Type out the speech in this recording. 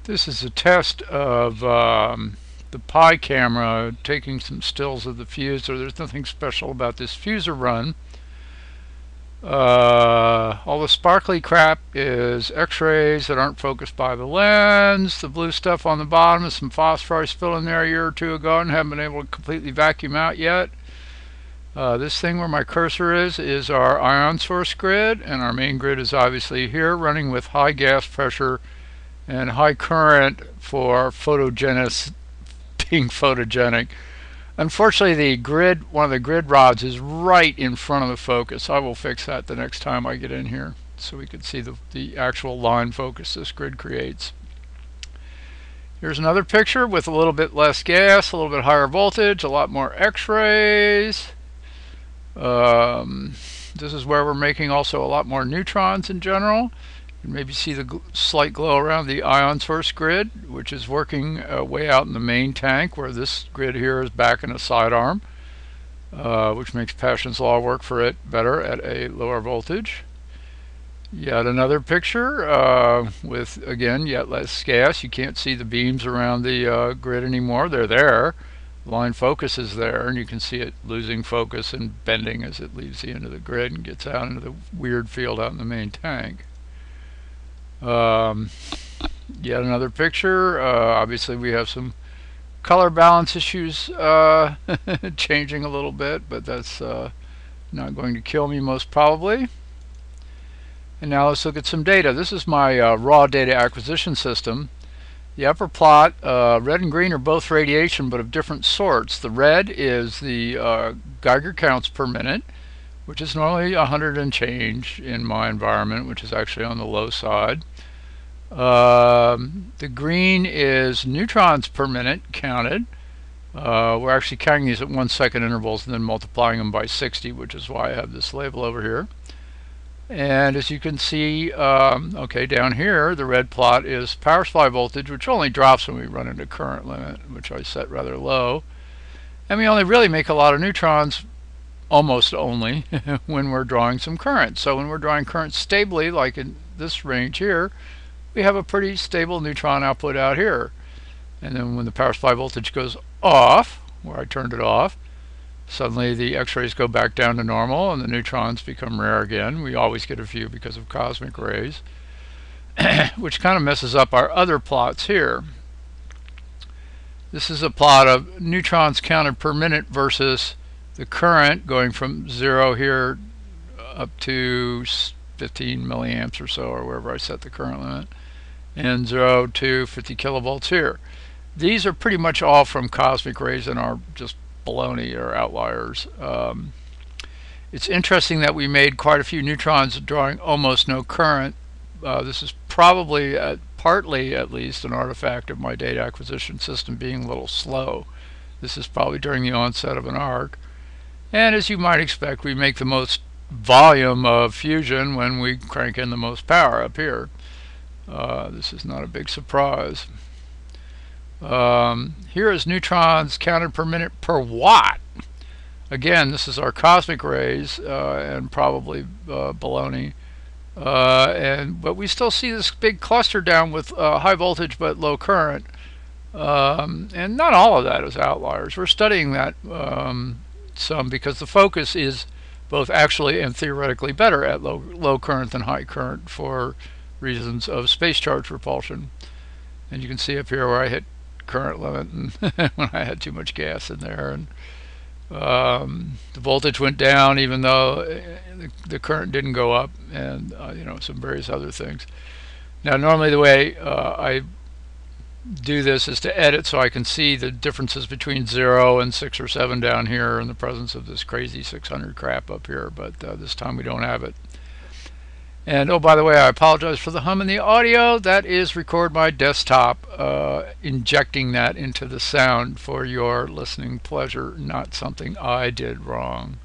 This is a test of the Pi camera taking some stills of the Fusor. There's nothing special about this Fusor run. All the sparkly crap is x-rays that aren't focused by the lens. The blue stuff on the bottom is some phosphor I spilled in there a year or two ago and haven't been able to completely vacuum out yet. This thing where my cursor is our ion source grid, and our main grid is obviously here, running with high gas pressure and high current for being photogenic. Unfortunately, the grid, one of the grid rods is right in front of the focus. I will fix that the next time I get in here so we can see the actual line focus this grid creates. Here's another picture with a little bit less gas, a little bit higher voltage, a lot more x-rays. This is where we're making also a lot more neutrons in general. You can maybe see the slight glow around the ion source grid, which is working way out in the main tank, where this grid here is back in a sidearm, which makes Paschen's law work for it better at a lower voltage. Yet another picture with, again, yet less gas. You can't see the beams around the grid anymore. They're there. Line focus is there, and you can see it losing focus and bending as it leaves the end of the grid and gets out into the weird field out in the main tank. Yet another picture. Obviously we have some color balance issues changing a little bit, but that's not going to kill me most probably. And now let's look at some data. This is my raw data acquisition system. The upper plot, red and green, are both radiation but of different sorts. The red is the Geiger counts per minute, which is normally 100 and change in my environment, which is actually on the low side. The green is neutrons per minute counted. We're actually counting these at 1 second intervals and then multiplying them by 60, which is why I have this label over here. And as you can see, okay, down here, the red plot is power supply voltage, which only drops when we run into current limit, which I set rather low. And we only really make a lot of neutrons, almost only, when we're drawing some current. So when we're drawing current stably, like in this range here, we have a pretty stable neutron output out here. And then when the power supply voltage goes off, where I turned it off, suddenly the x-rays go back down to normal and the neutrons become rare again. We always get a few because of cosmic rays, which kind of messes up our other plots here. This is a plot of neutrons counted per minute versus the current going from 0 here up to 15 milliamps or so, or wherever I set the current limit, and 0 to 50 kilovolts here. These are pretty much all from cosmic rays and are just baloney or outliers. It's interesting that we made quite a few neutrons drawing almost no current. This is probably, partly at least, an artifact of my data acquisition system being a little slow. This is probably during the onset of an arc. And as you might expect, we make the most volume of fusion when we crank in the most power up here. This is not a big surprise. Here is neutrons counted per minute per watt. Again, this is our cosmic rays and probably baloney. But we still see this big cluster down with high voltage but low current. And not all of that is outliers. We're studying that some because the focus is both actually and theoretically better at low current than high current for reasons of space charge repulsion. And you can see up here where I hit current limit and when I had too much gas in there, and the voltage went down even though the current didn't go up, and you know, some various other things. Now normally the way I do this is to edit so I can see the differences between 0 and 6 or 7 down here in the presence of this crazy 600 crap up here, but this time we don't have it. And oh, by the way, I apologize for the hum in the audio. That is Record My Desktop injecting that into the sound for your listening pleasure, not something I did wrong.